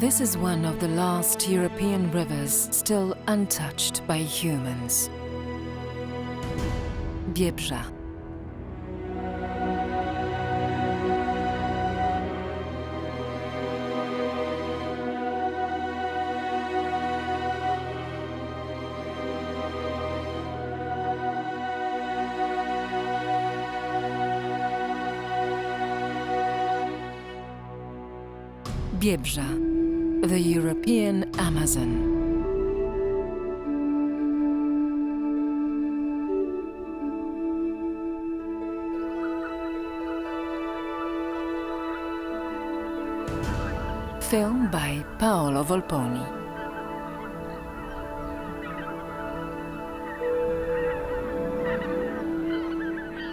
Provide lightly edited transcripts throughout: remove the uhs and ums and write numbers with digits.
This is one of the last European rivers still untouched by humans. Biebrza. Biebrza, the European Amazon. Film by Paolo Volponi.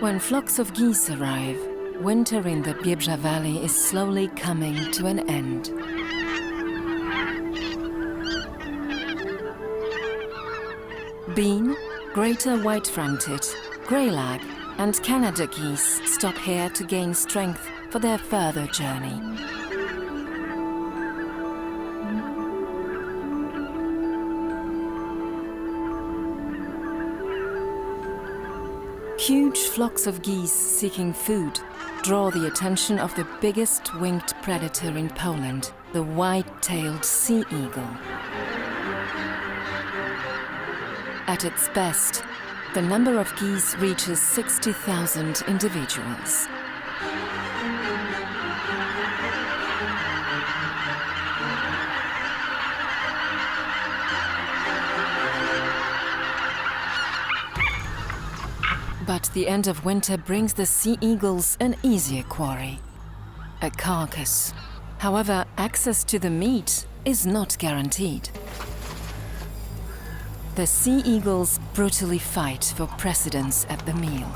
When flocks of geese arrive, winter in the Biebrza Valley is slowly coming to an end. Bean, greater white-fronted, greylag and Canada geese stop here to gain strength for their further journey. Huge flocks of geese seeking food draw the attention of the biggest winged predator in Poland, the white-tailed sea eagle. At its best, the number of geese reaches 60,000 individuals. But the end of winter brings the sea eagles an easier quarry, a carcass. However, access to the meat is not guaranteed. The sea eagles brutally fight for precedence at the meal.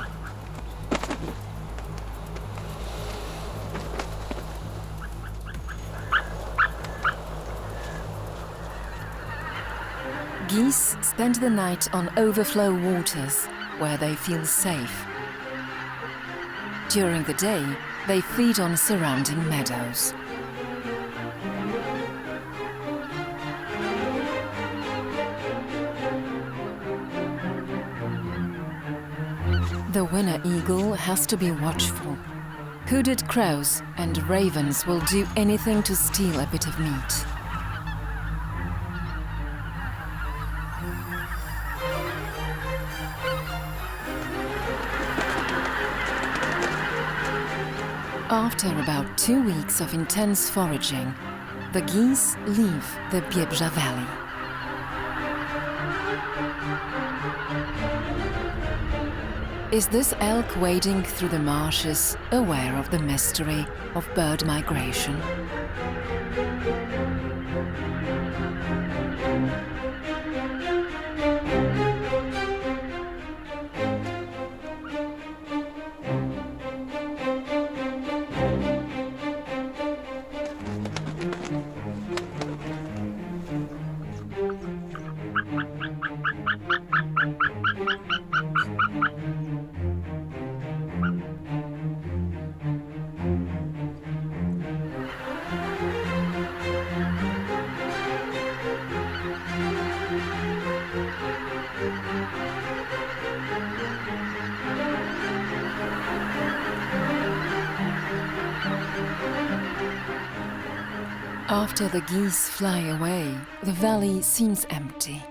Geese spend the night on overflow waters, where they feel safe. During the day, they feed on surrounding meadows. The winter eagle has to be watchful. Hooded crows and ravens will do anything to steal a bit of meat. After about 2 weeks of intense foraging, the geese leave the Biebrza Valley. Is this elk wading through the marshes, aware of the mystery of bird migration? After the geese fly away, the valley seems empty.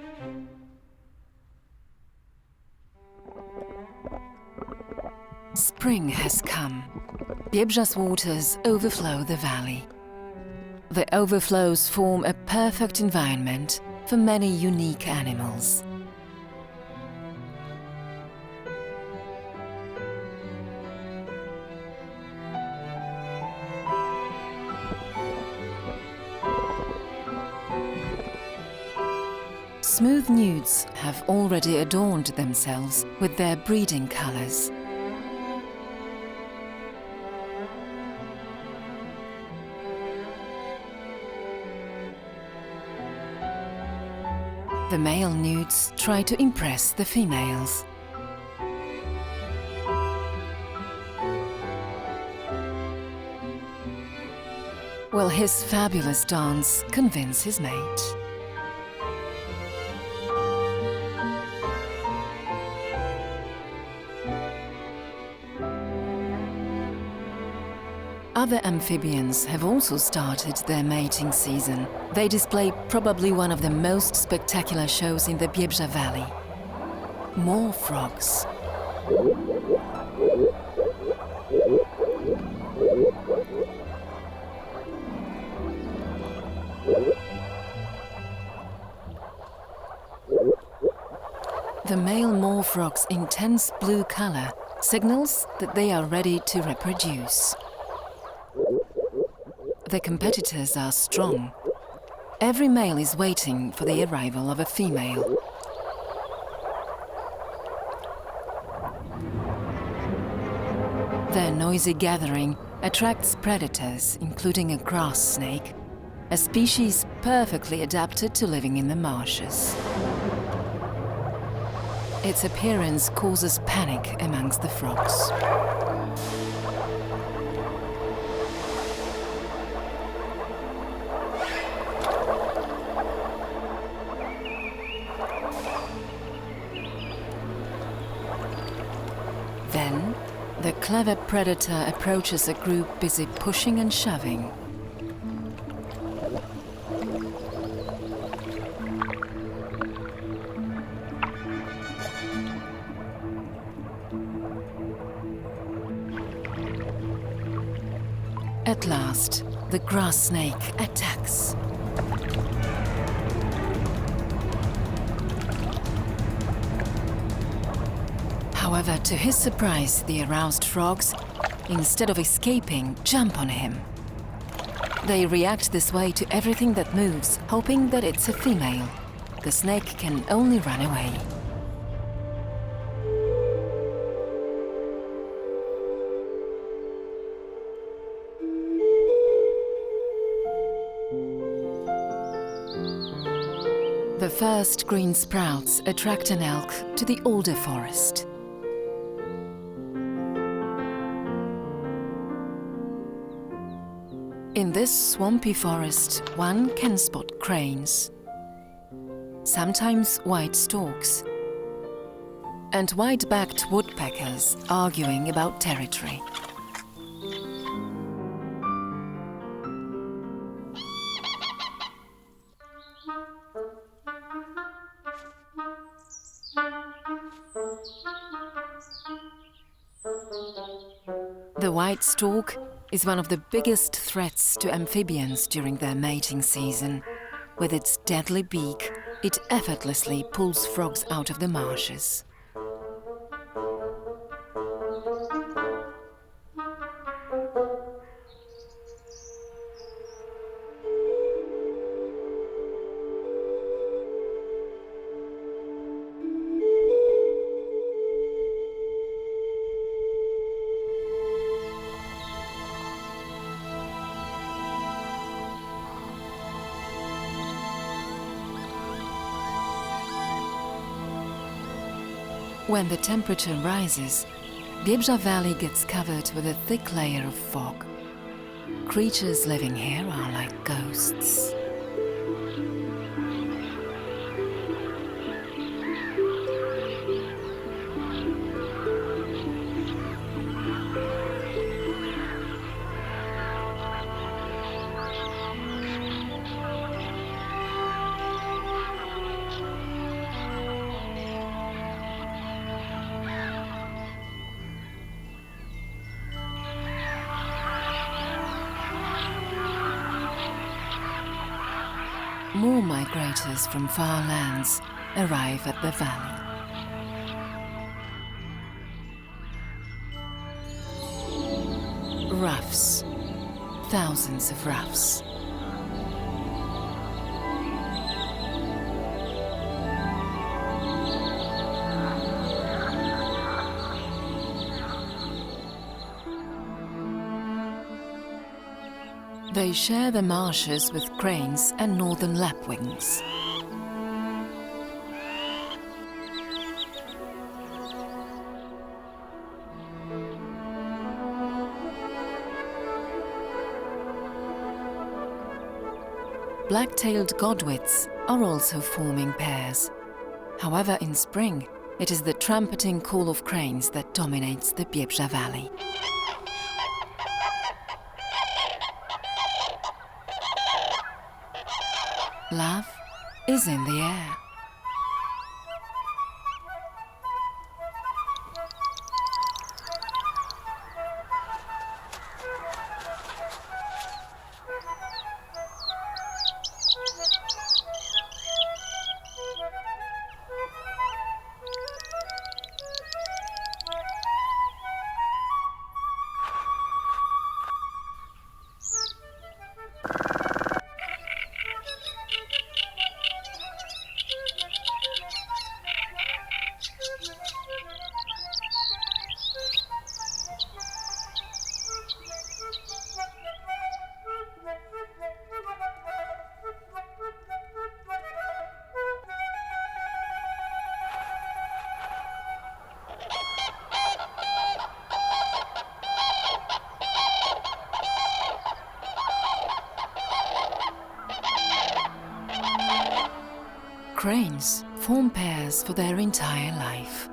Spring has come. Biebrza's waters overflow the valley. The overflows form a perfect environment for many unique animals. Smooth newts have already adorned themselves with their breeding colors. The male newts try to impress the females. Will his fabulous dance convince his mate? Other amphibians have also started their mating season. They display probably one of the most spectacular shows in the Biebrza Valley. More frogs. The male moor frog's intense blue color signals that they are ready to reproduce. The competitors are strong. Every male is waiting for the arrival of a female. Their noisy gathering attracts predators, including a grass snake, a species perfectly adapted to living in the marshes. Its appearance causes panic amongst the frogs. Then, the clever predator approaches a group busy pushing and shoving. At last, the grass snake attacks. However, to his surprise, the aroused frogs, instead of escaping, jump on him. They react this way to everything that moves, hoping that it's a female. The snake can only run away. The first green sprouts attract an elk to the alder forest. In this swampy forest, one can spot cranes, sometimes white storks, and white-backed woodpeckers arguing about territory. The white stork is one of the biggest threats to amphibians during their mating season. With its deadly beak, it effortlessly pulls frogs out of the marshes. When the temperature rises, Biebrza Valley gets covered with a thick layer of fog. Creatures living here are like ghosts. More migrators from far lands arrive at the valley. Ruffs. Thousands of ruffs. They share the marshes with cranes and northern lapwings. Black-tailed godwits are also forming pairs. However, in spring, it is the trumpeting call of cranes that dominates the Biebrza valley. Love is in the air. Cranes form pairs for their entire life.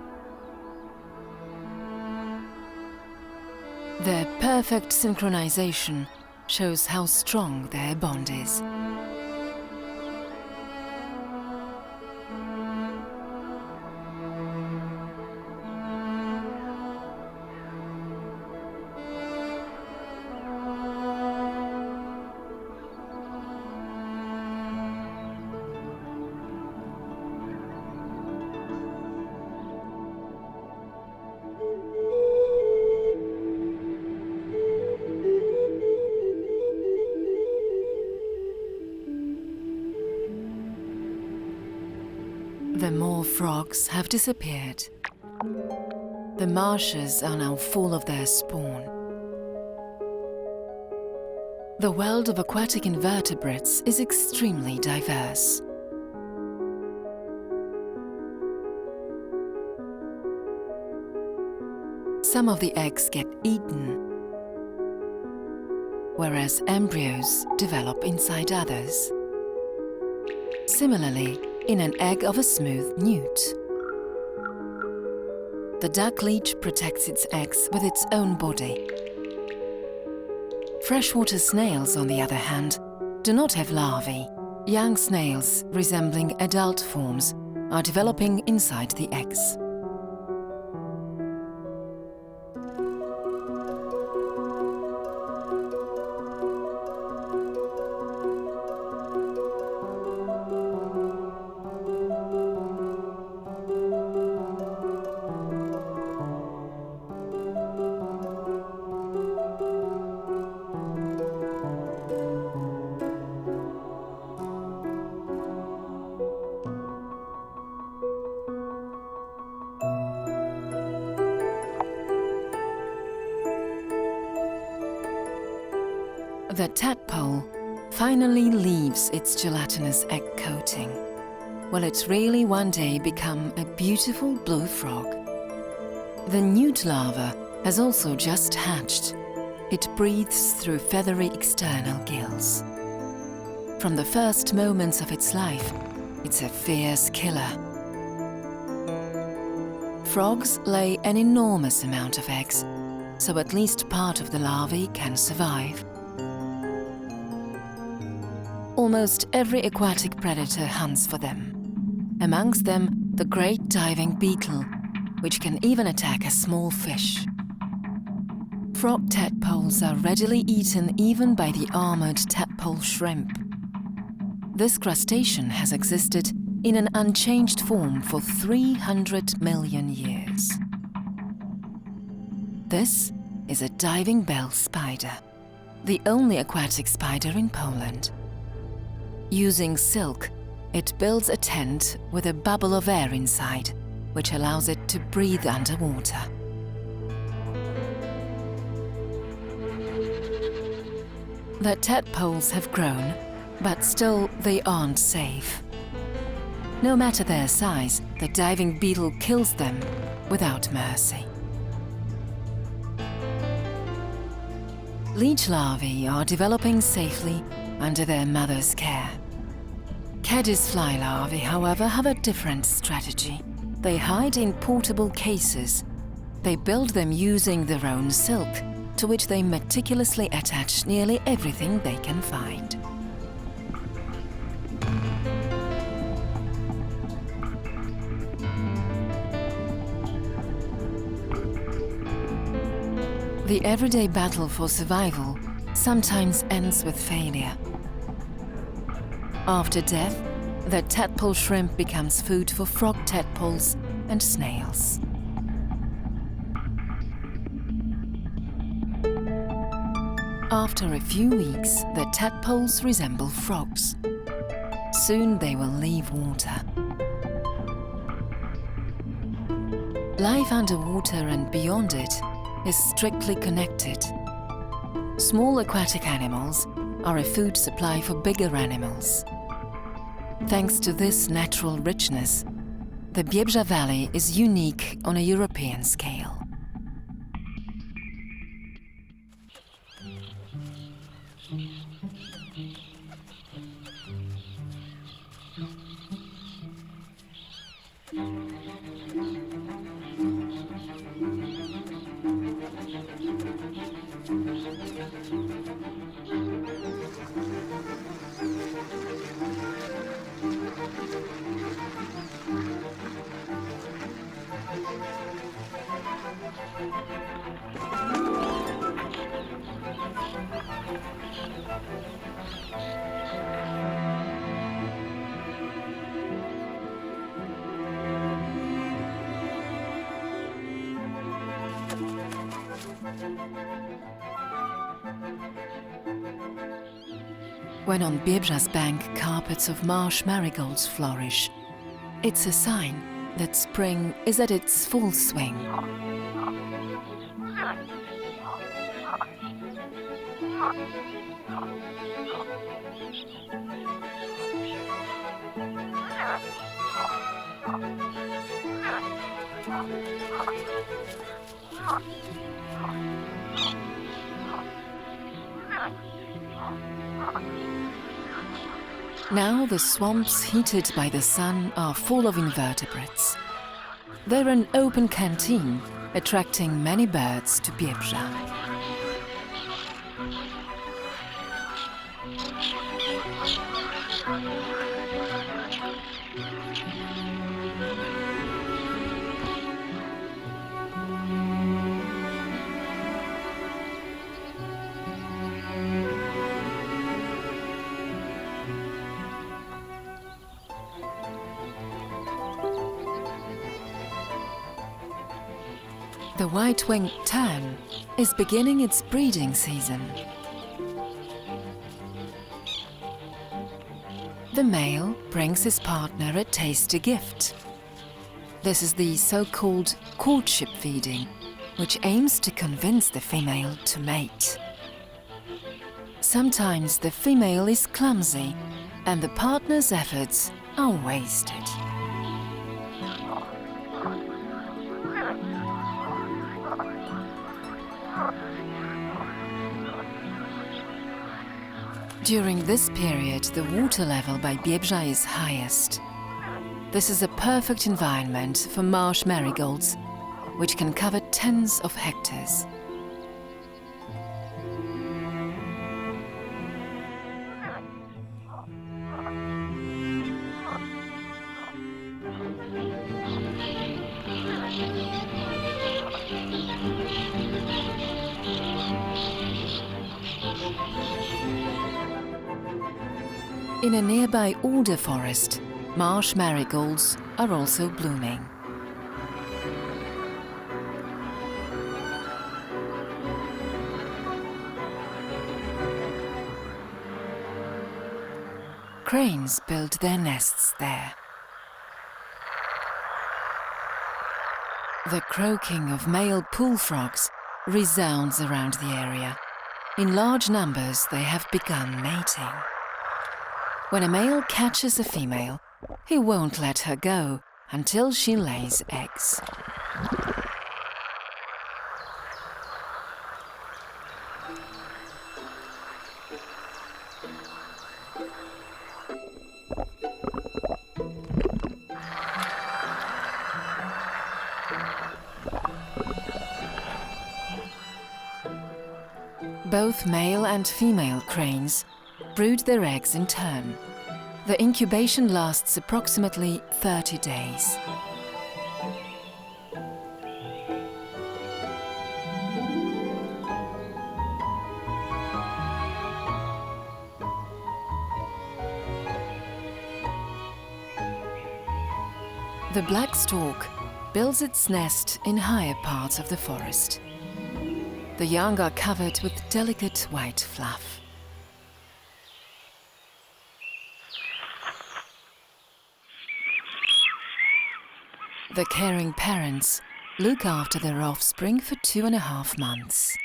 Their perfect synchronization shows how strong their bond is. The more frogs have disappeared. The marshes are now full of their spawn. The world of aquatic invertebrates is extremely diverse. Some of the eggs get eaten, whereas embryos develop inside others. Similarly, in an egg of a smooth newt. The duck leech protects its eggs with its own body. Freshwater snails, on the other hand, do not have larvae. Young snails, resembling adult forms, are developing inside the eggs. The tadpole finally leaves its gelatinous egg coating. Will it really one day become a beautiful blue frog? The newt larva has also just hatched. It breathes through feathery external gills. From the first moments of its life, it's a fierce killer. Frogs lay an enormous amount of eggs, so at least part of the larvae can survive. Almost every aquatic predator hunts for them. Amongst them, the great diving beetle, which can even attack a small fish. Frog tadpoles are readily eaten even by the armored tadpole shrimp. This crustacean has existed in an unchanged form for 300 million years. This is a diving bell spider, the only aquatic spider in Poland. Using silk, it builds a tent with a bubble of air inside, which allows it to breathe underwater. The tadpoles have grown, but still they aren't safe. No matter their size, the diving beetle kills them without mercy. Leech larvae are developing safely under their mother's care. Caddisfly larvae, however, have a different strategy. They hide in portable cases. They build them using their own silk, to which they meticulously attach nearly everything they can find. The everyday battle for survival sometimes ends with failure. After death, the tadpole shrimp becomes food for frog tadpoles and snails. After a few weeks, the tadpoles resemble frogs. Soon they will leave water. Life underwater and beyond it is strictly connected. Small aquatic animals are a food supply for bigger animals. Thanks to this natural richness, the Biebrza Valley is unique on a European scale. When on Biebrza's bank carpets of marsh marigolds flourish, it's a sign that spring is at its full swing. Now the swamps heated by the sun are full of invertebrates. They're an open canteen, attracting many birds to Biebrza. The white-winged tern is beginning its breeding season. The male brings his partner a tasty gift. This is the so-called courtship feeding, which aims to convince the female to mate. Sometimes the female is clumsy and the partner's efforts are wasted. During this period, the water level by Biebrza is highest. This is a perfect environment for marsh marigolds, which can cover tens of hectares. In a nearby alder forest, marsh marigolds are also blooming. Cranes build their nests there. The croaking of male pool frogs resounds around the area. In large numbers, they have begun mating. When a male catches a female, he won't let her go until she lays eggs. Both male and female cranes brood their eggs in turn. The incubation lasts approximately 30 days. The black stork builds its nest in higher parts of the forest. The young are covered with delicate white fluff. The caring parents look after their offspring for 2.5 months.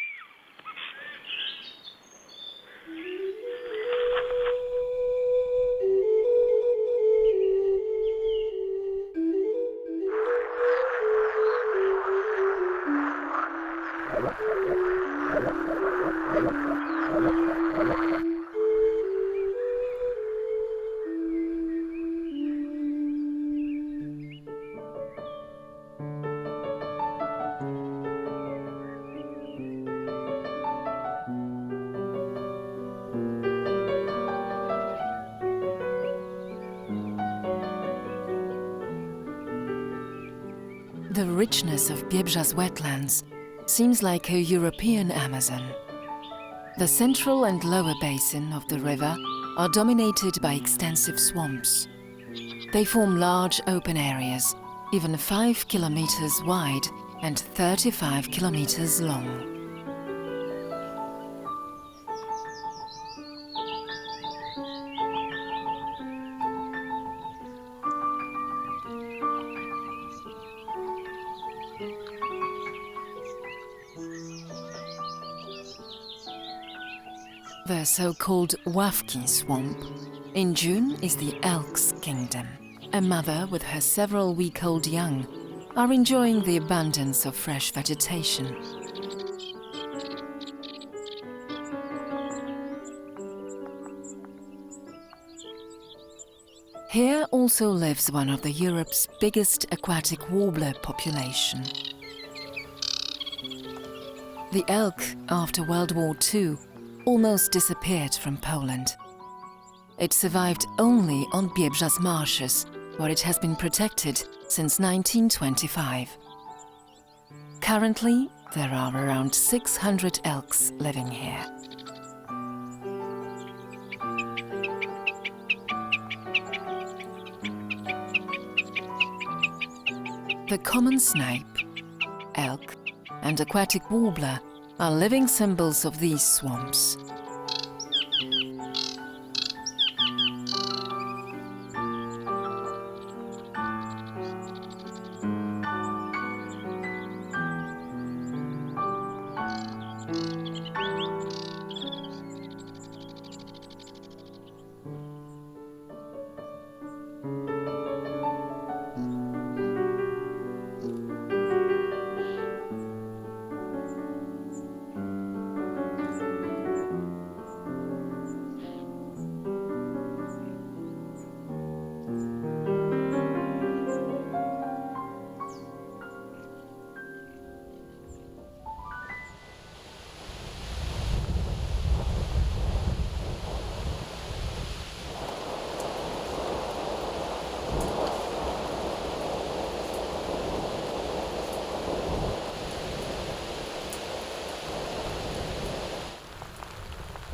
The richness of Biebrza's wetlands seems like a European Amazon. The central and lower basin of the river are dominated by extensive swamps. They form large open areas, even 5 kilometers wide and 35 kilometers long. The so-called Ławki swamp in June is the elks' kingdom. A mother with her several week-old young are enjoying the abundance of fresh vegetation. Here also lives one of Europe's biggest aquatic warbler population. The elk, after World War II, almost disappeared from Poland. It survived only on Biebrza's marshes, where it has been protected since 1925. Currently, there are around 600 elks living here. The common snipe, elk, and aquatic warbler are living symbols of these swamps.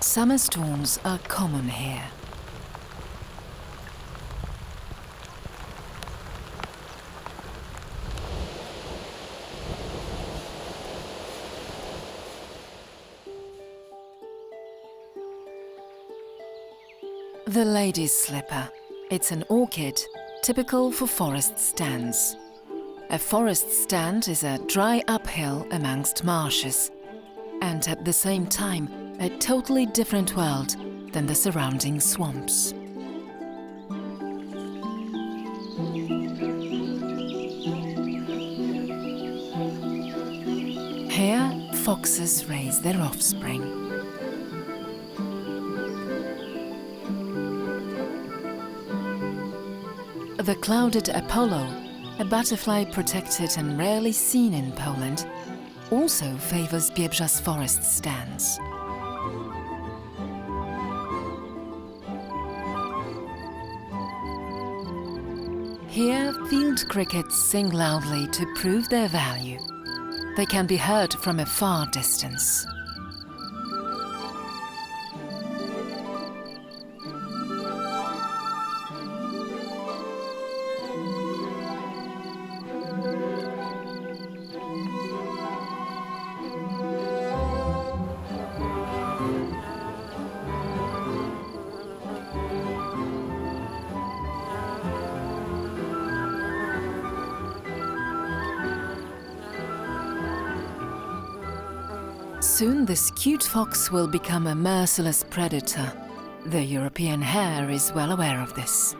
Summer storms are common here. The lady's slipper. It's an orchid, typical for forest stands. A forest stand is a dry uphill amongst marshes, and at the same time, a totally different world than the surrounding swamps. Here, foxes raise their offspring. The clouded Apollo, a butterfly protected and rarely seen in Poland, also favors Biebrza's forest stands. Here, field crickets sing loudly to prove their value. They can be heard from a far distance. Soon this cute fox will become a merciless predator. The European hare is well aware of this.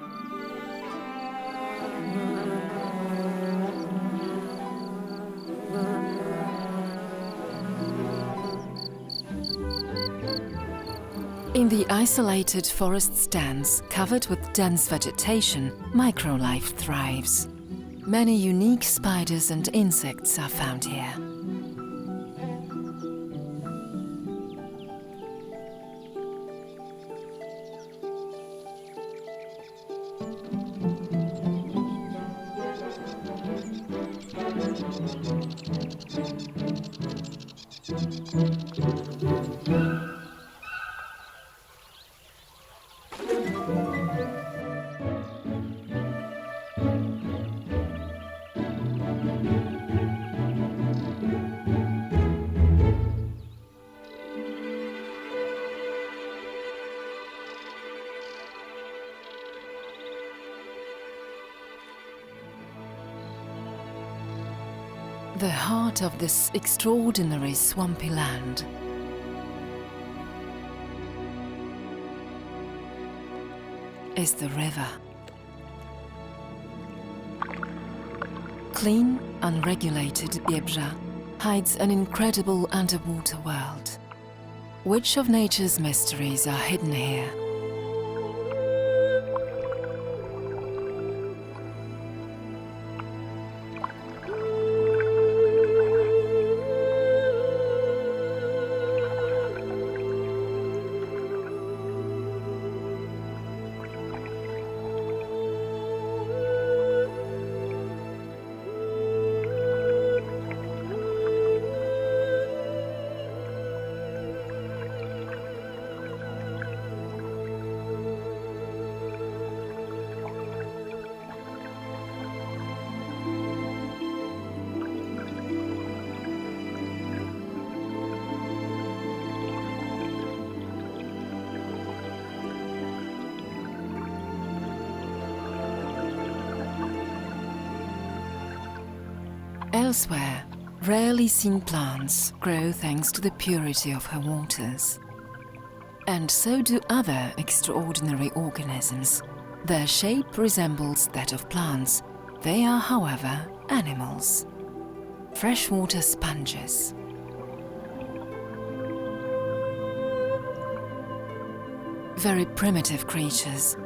In the isolated forest stands, covered with dense vegetation, microlife thrives. Many unique spiders and insects are found here. The heart of this extraordinary swampy land is the river. Clean, unregulated Biebrza hides an incredible underwater world. Which of nature's mysteries are hidden here? Elsewhere, rarely seen plants grow thanks to the purity of her waters. And so do other extraordinary organisms. Their shape resembles that of plants. They are, however, animals. Freshwater sponges. Very primitive creatures.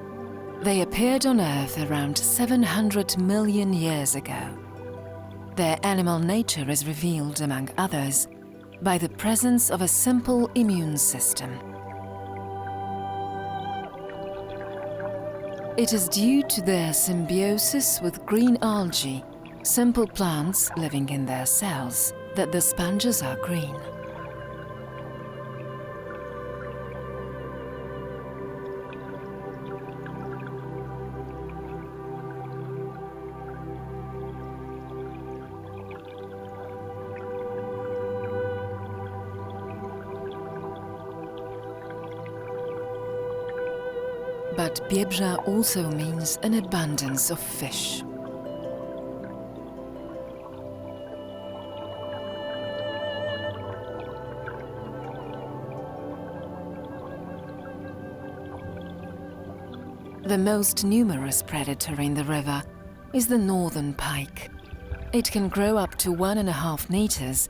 They appeared on Earth around 700 million years ago. Their animal nature is revealed, among others, by the presence of a simple immune system. It is due to their symbiosis with green algae, simple plants living in their cells, that the sponges are green. But Biebrza also means an abundance of fish. The most numerous predator in the river is the northern pike. It can grow up to 1.5 meters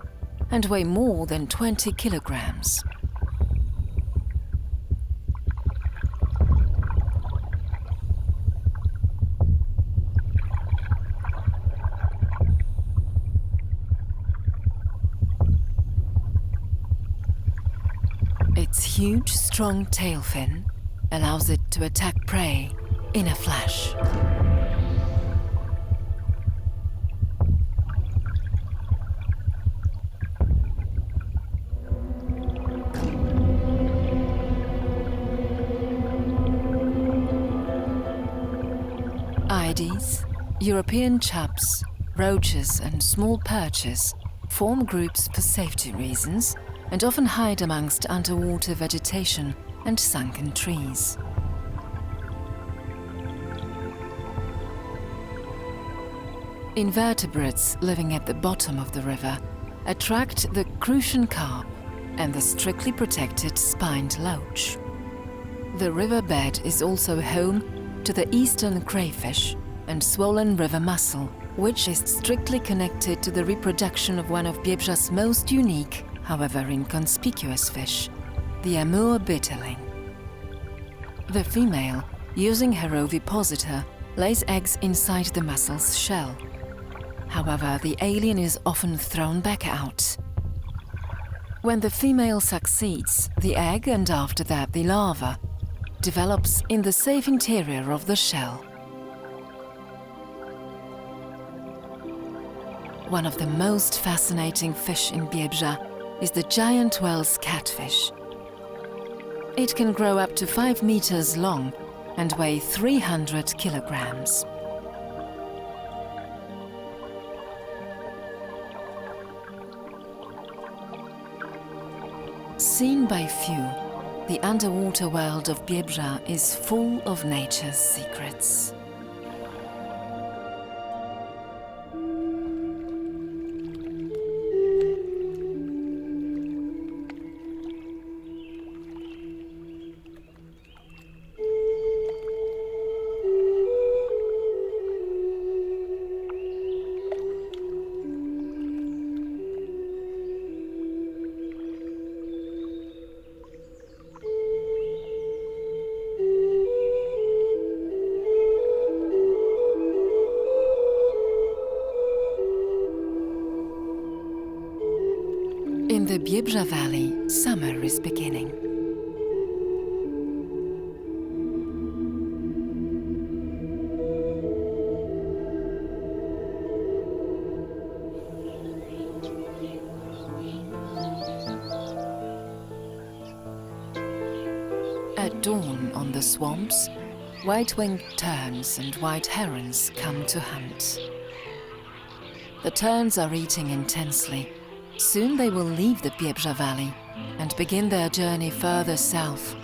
and weigh more than 20 kilograms. Its huge, strong tail fin allows it to attack prey in a flash. Hyades, European chubs, roaches and small perches form groups for safety reasons and often hide amongst underwater vegetation and sunken trees. Invertebrates living at the bottom of the river attract the crucian carp and the strictly protected spined loach. The riverbed is also home to the eastern crayfish and swollen river mussel, which is strictly connected to the reproduction of one of Biebrza's most unique, however inconspicuous fish, the Amur bitterling. The female, using her ovipositor, lays eggs inside the mussel's shell. However, the alien is often thrown back out. When the female succeeds, the egg, and after that the larva, develops in the safe interior of the shell. One of the most fascinating fish in Biebrza is the giant whale's catfish. It can grow up to 5 meters long and weigh 300 kilograms. Seen by few, the underwater world of Biebrza is full of nature's secrets. In the Biebrza Valley, summer is beginning. At dawn on the swamps, white-winged terns and white herons come to hunt. The terns are eating intensely. Soon they will leave the Biebrza Valley and begin their journey further south,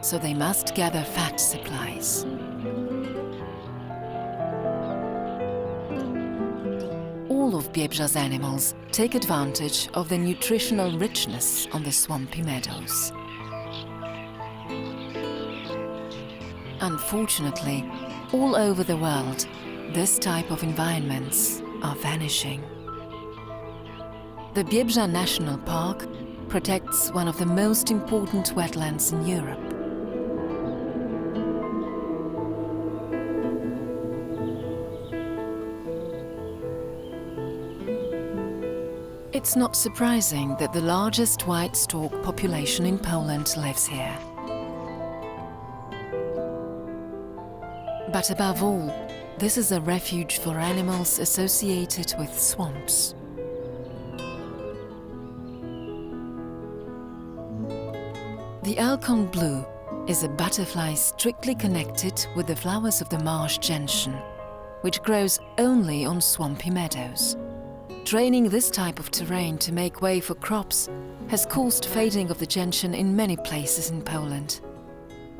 so they must gather fat supplies. All of Biebrza's animals take advantage of the nutritional richness on the swampy meadows. Unfortunately, all over the world, this type of environments are vanishing. The Biebrza National Park protects one of the most important wetlands in Europe. It's not surprising that the largest white stork population in Poland lives here. But above all, this is a refuge for animals associated with swamps. The Alcon blue is a butterfly strictly connected with the flowers of the marsh gentian, which grows only on swampy meadows. Draining this type of terrain to make way for crops has caused fading of the gentian in many places in Poland.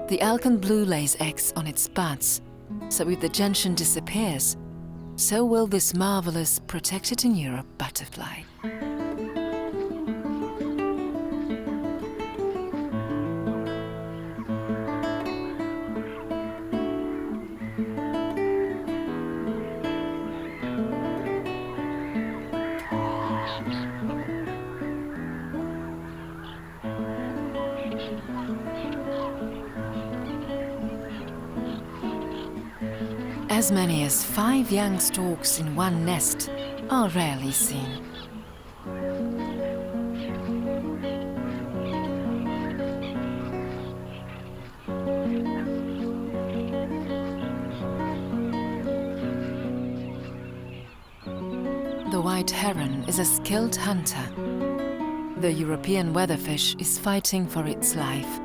The Alcon blue lays eggs on its buds, so if the gentian disappears, so will this marvelous protected in Europe butterfly. As many as 5 young storks in one nest are rarely seen. The white heron is a skilled hunter. The European weatherfish is fighting for its life,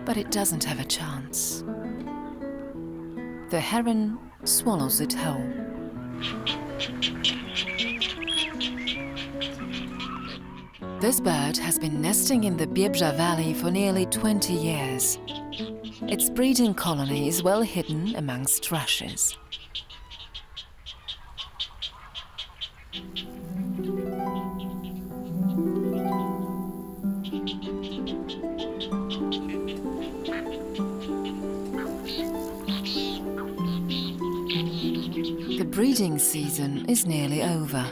but it doesn't have a chance. The heron swallows it whole. This bird has been nesting in the Biebrza valley for nearly 20 years. Its breeding colony is well hidden amongst rushes. The breeding season is nearly over.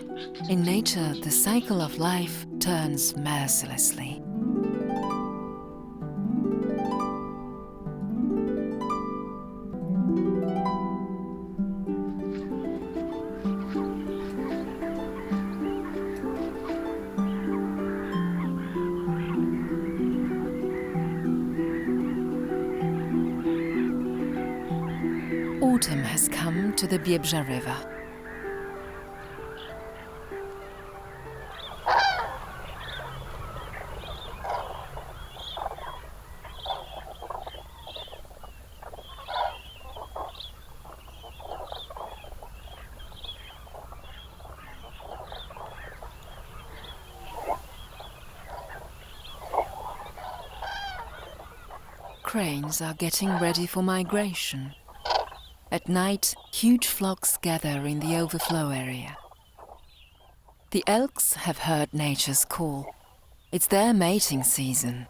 In nature, the cycle of life turns mercilessly. Autumn has come to the Biebrza River. Cranes are getting ready for migration. At night, huge flocks gather in the overflow area. The elks have heard nature's call. It's their mating season.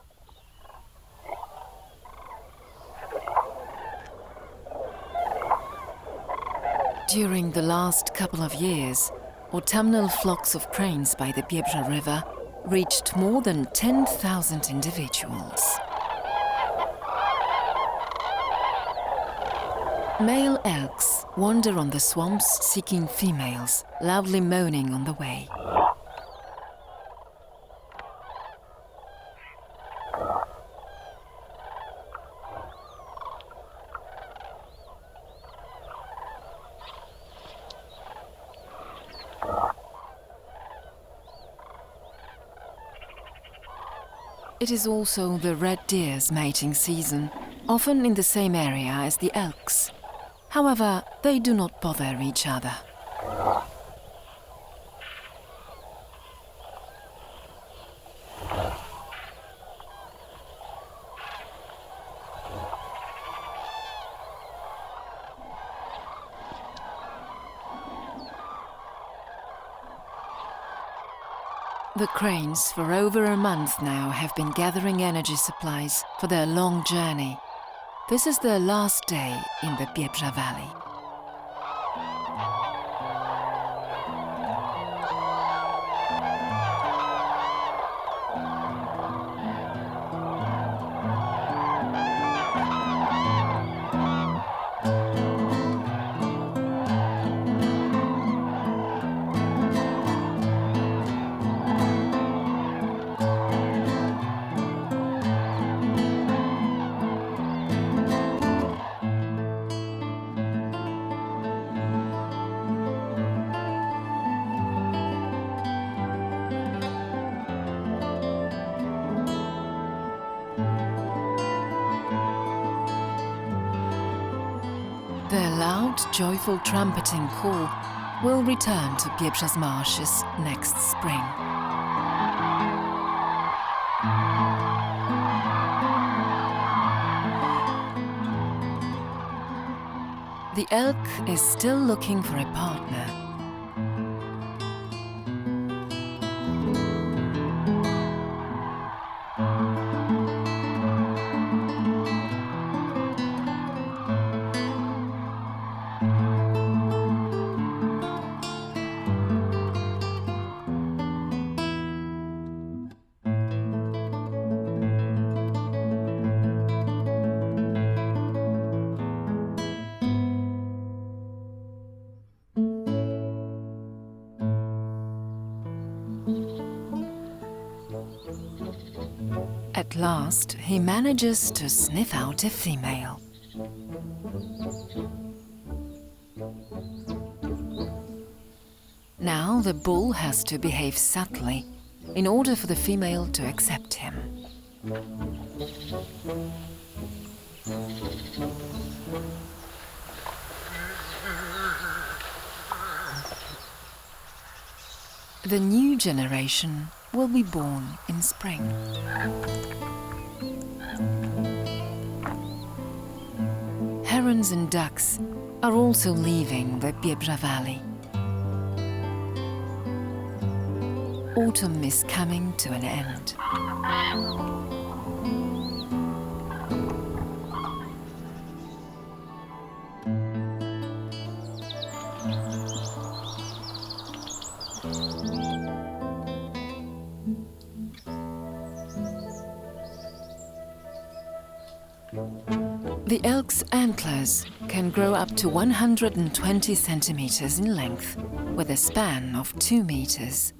During the last couple of years, autumnal flocks of cranes by the Biebrza River reached more than 10,000 individuals. Male elks wander on the swamps seeking females, loudly moaning on the way. It is also the red deer's mating season, often in the same area as the elks. However, they do not bother each other. The cranes for over a month now have been gathering energy supplies for their long journey. This is their last day in the Biebrza Valley. Their loud, joyful trumpeting call will return to Biebrza's marshes next spring. The elk is still looking for a partner. At last, he manages to sniff out a female. Now the bull has to behave subtly in order for the female to accept him. The new generation will be born in spring. Herons and ducks are also leaving the Biebrza Valley. Autumn is coming to an end. The elk's antlers can grow up to 120 centimeters in length, with a span of 2 meters.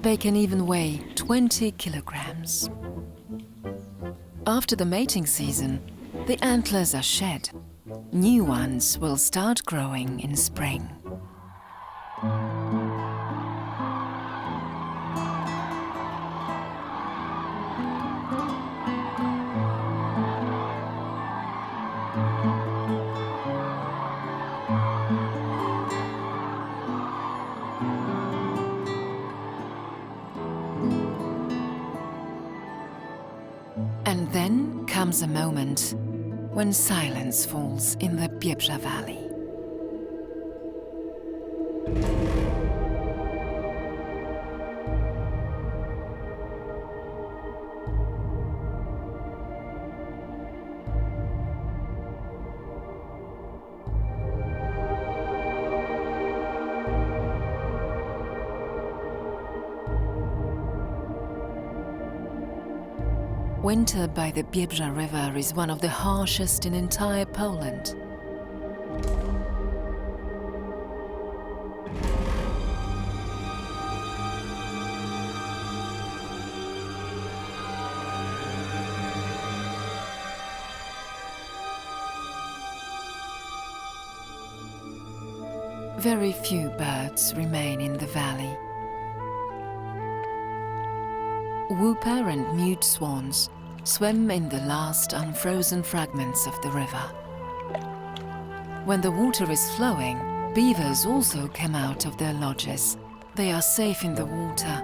They can even weigh 20 kilograms. After the mating season, the antlers are shed. New ones will start growing in spring. And then comes a moment when silence falls in the Biebrza Valley. Winter by the Biebrza River is one of the harshest in entire Poland. Very few birds remain in the valley. Whooper and mute swans swim in the last unfrozen fragments of the river. When the water is flowing, beavers also come out of their lodges. They are safe in the water,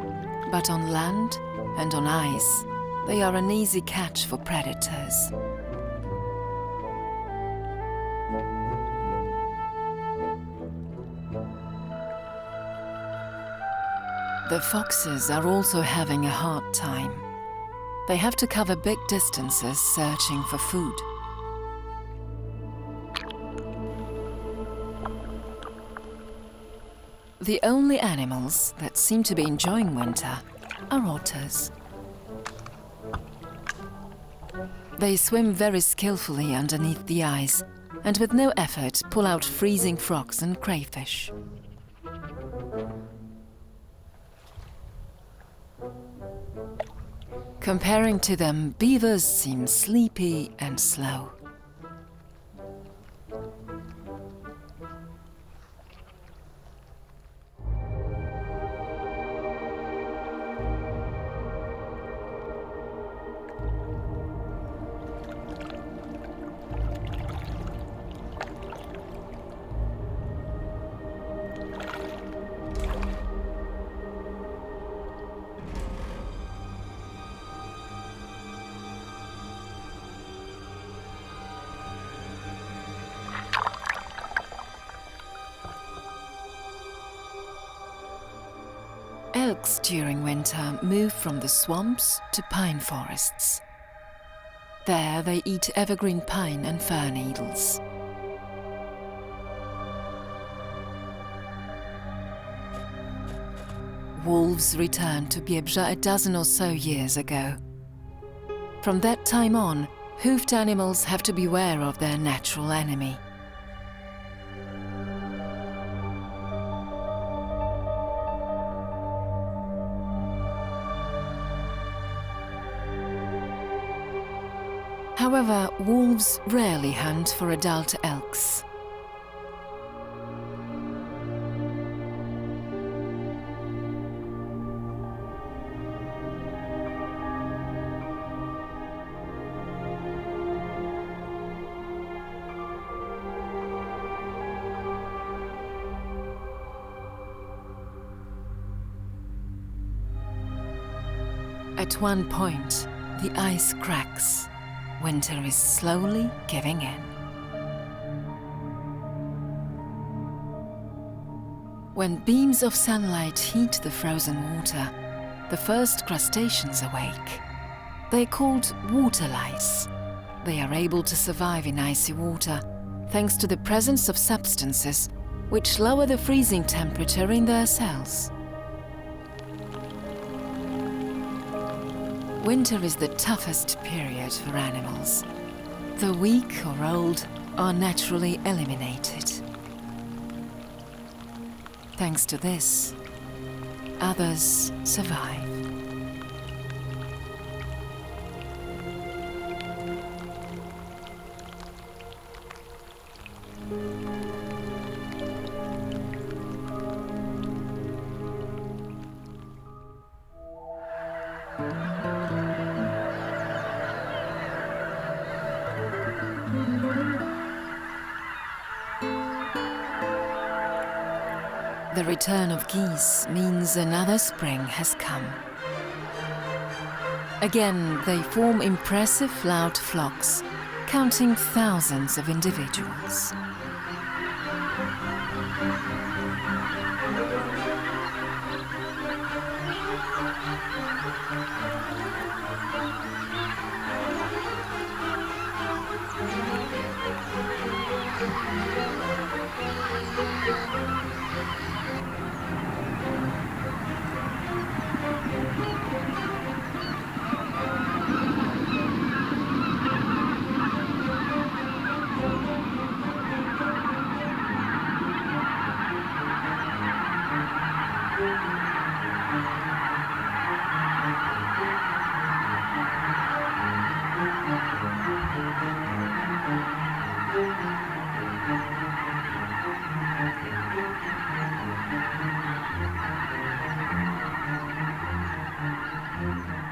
but on land and on ice, they are an easy catch for predators. The foxes are also having a hard time. They have to cover big distances searching for food. The only animals that seem to be enjoying winter are otters. They swim very skillfully underneath the ice and with no effort pull out freezing frogs and crayfish. Comparing to them, beavers seem sleepy and slow. Elks during winter move from the swamps to pine forests. There they eat evergreen pine and fir needles. Wolves returned to Biebrza a dozen or so years ago. From that time on, hoofed animals have to beware of their natural enemy. However, wolves rarely hunt for adult elks. At one point, the ice cracks. Winter is slowly giving in. When beams of sunlight heat the frozen water, the first crustaceans awake. They're called water lice. They are able to survive in icy water thanks to the presence of substances which lower the freezing temperature in their cells. Winter is the toughest period for animals. The weak or old are naturally eliminated. Thanks to this, others survive. The return of geese means another spring has come. Again, they form impressive loud flocks, counting thousands of individuals.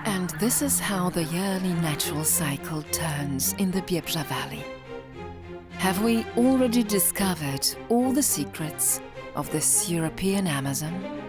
And this is how the yearly natural cycle turns in the Biebrza Valley. Have we already discovered all the secrets of this European Amazon?